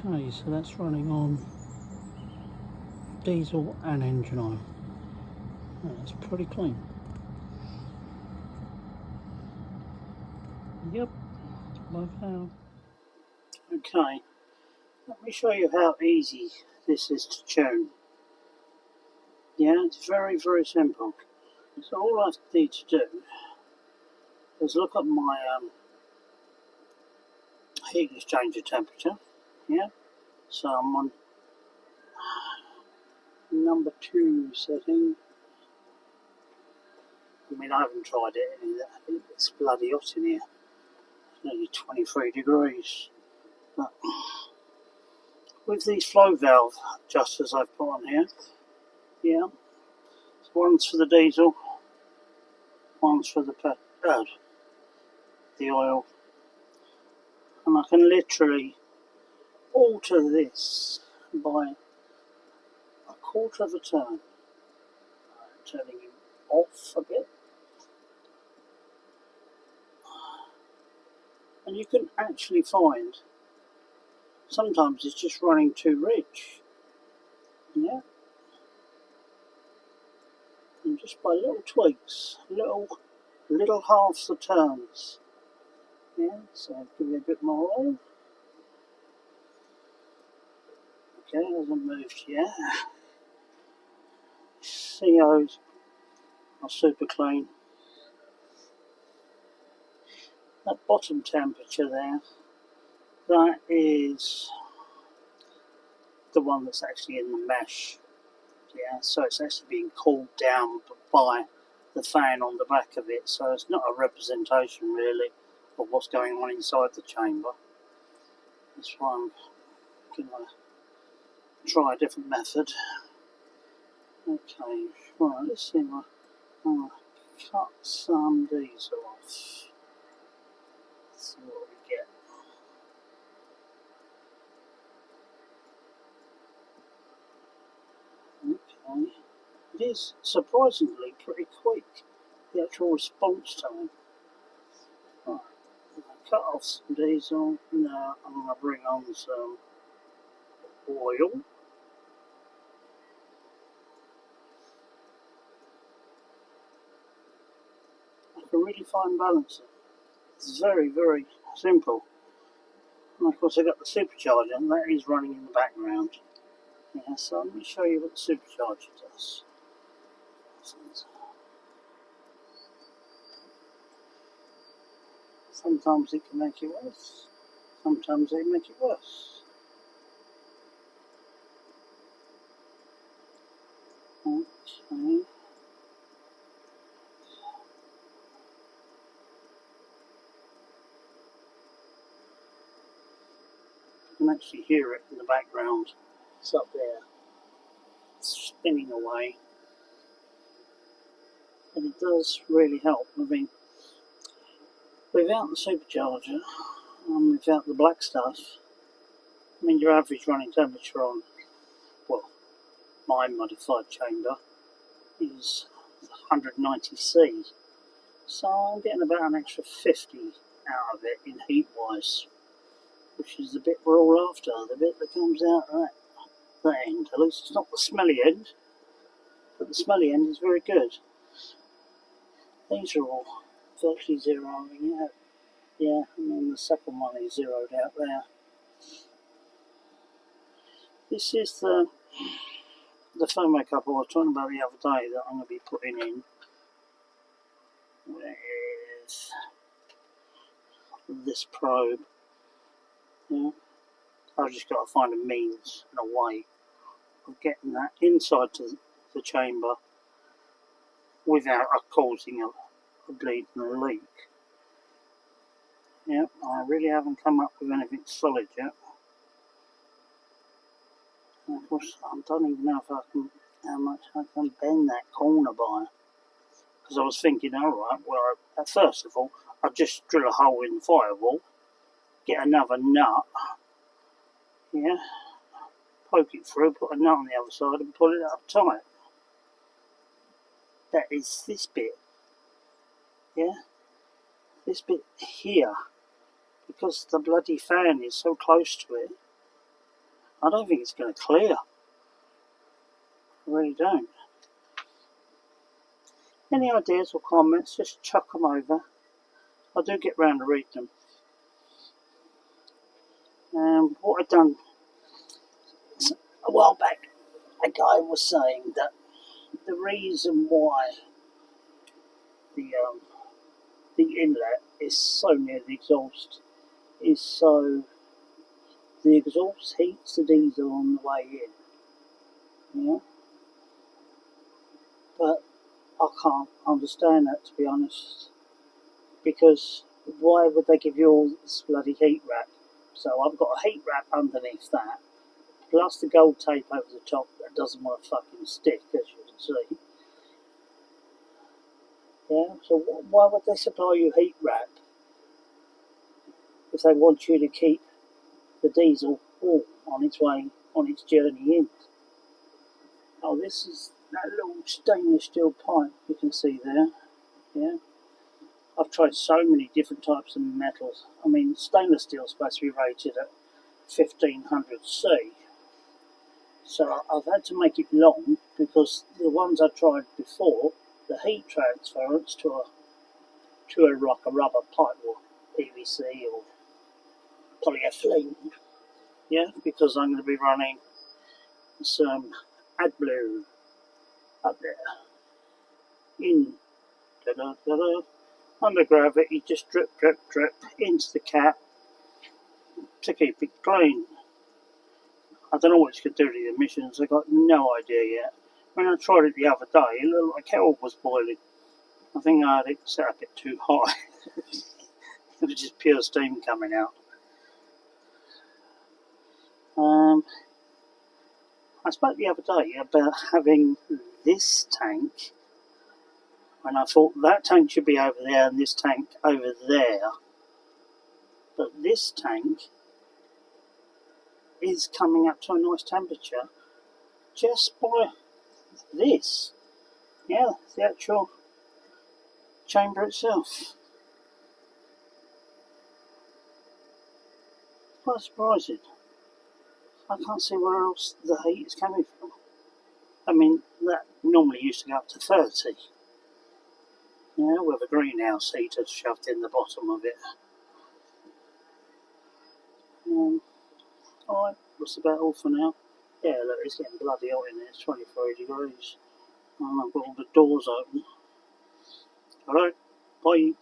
Okay, so that's running on diesel and engine oil. That's pretty clean. Yep, love how. Okay, let me show you how easy this is to tune. Yeah, it's very, very simple. So all I need to do is look at my heat exchanger temperature. Yeah, so I'm on number 2 setting. I mean, I haven't tried it. It's bloody hot in here. It's nearly 23 degrees. But with these flow valve adjusters I've put on here, yeah, so one's for the diesel, one's for the oil, and I can literally alter this by a quarter of a turn, turning it off a bit, and you can actually find sometimes it's just running too rich, yeah, and just by little tweaks, little halves the turns, yeah, so give it a bit more oil. Okay, hasn't moved yet. COs are super clean. That bottom temperature there, that is the one that's actually in the mesh. Yeah, so it's actually being cooled down by the fan on the back of it, so it's not a representation really of what's going on inside the chamber. That's why I'm going to try a different method. Okay, right, let's see if I can cut some diesel off. Let's see what we get. Okay, it is surprisingly pretty quick, the actual response time. Right, cut off some diesel. Now I'm going to bring on some oil. I can really fine balance it. It's very, very simple. And of course I've got the supercharger, and that is running in the background. Yeah, so let me show you what the supercharger does. Sometimes it can make it worse. Sometimes it can make it worse. Okay. You can actually hear it in the background. It's up there. It's spinning away. And it does really help. I mean, without the supercharger, and without the black stuff, I mean, your average running temperature on, well, my modified chamber is 190C. So I'm getting about an extra 50 out of it in heat wise, which is the bit we're all after, the bit that comes out at that end. At least it's not the smelly end, but the smelly end is very good. These are all virtually zeroing out. Yeah, I mean the second one is zeroed out there. This is the thermo couple I was talking about the other day that I'm going to be putting in with this probe. Yeah. I've just got to find a means and a way of getting that inside to the chamber without causing a bleeding leak. Yeah, I really haven't come up with anything solid yet. And of course, I don't even know how much I can bend that corner by. Because I was thinking, alright, well, first of all, I'll just drill a hole in the firewall, get another nut, yeah, poke it through, put a nut on the other side and pull it up tight. That is this bit, yeah, this bit here, because the bloody fan is so close to it, I don't think it's going to clear. I really don't. Any ideas or comments, just chuck them over. I do get round to read them. What I've done a while back, a guy was saying that the reason why the inlet is so near the exhaust is so the exhaust heats the diesel on the way in. Yeah, but I can't understand that, to be honest, because why would they give you all this bloody heat wrap? So I've got a heat wrap underneath that, plus the gold tape over the top that doesn't want to fucking stick, as you can see. Yeah, so why would they supply you heat wrap if they want you to keep the diesel warm on its way, on its journey in? Oh, this is that little stainless steel pipe you can see there. Yeah, I've tried so many different types of metals. I mean, stainless steel is supposed to be rated at 1500 C. So I've had to make it long because the ones I tried before, the heat transference to a rubber pipe or PVC or polyethylene. Yeah, because I'm going to be running some AdBlue up there in under gravity, just drip into the cap to keep it clean. I don't know what it's going to do to the emissions. I've got no idea yet. When I tried it the other day, it looked like kettle was boiling. I think I had it set up it too high. It was just pure steam coming out. I spoke the other day about having this tank, and I thought that tank should be over there and this tank over there. But this tank is coming up to a nice temperature just by this. Yeah, the actual chamber itself. Quite surprising. I can't see where else the heat is coming from. I mean, that normally used to go up to 30. Yeah, with a greenhouse heater shoved in the bottom of it. Alright, that's about all for now. Yeah, look, it's getting bloody hot in there. It's 23 degrees. And I've got all the doors open. Alright, bye.